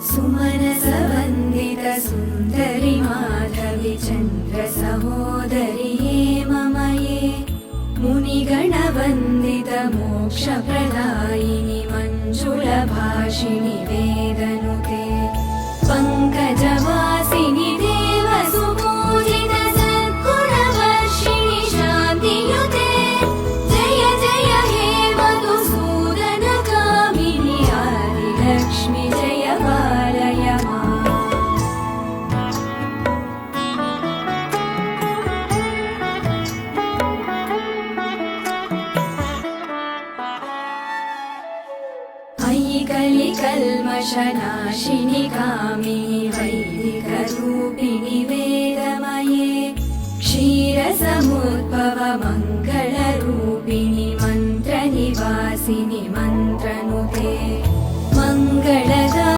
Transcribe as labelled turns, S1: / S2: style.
S1: सुमनसवन्दित सुन्दरि माधवि चन्द्र सहोदरि हेममये मुनिगणवन्दित मोक्षप्रदायिनि मञ्जुलभाषिणि वेदनुते पङ्कजवासिनि देवसुपूजित सद्गुणवर्षिणि शान्तियुते जय जय हे मधुसूदनकामिनि आदिलक्ष्मि जय पालय माम्। अयि कलिकल्मषनाशिनि कामिनि वैदिकरूपिणि वेदमये क्षीरसमुद्भव मङ्गलरूपिणि मन्त्रनिवासिनि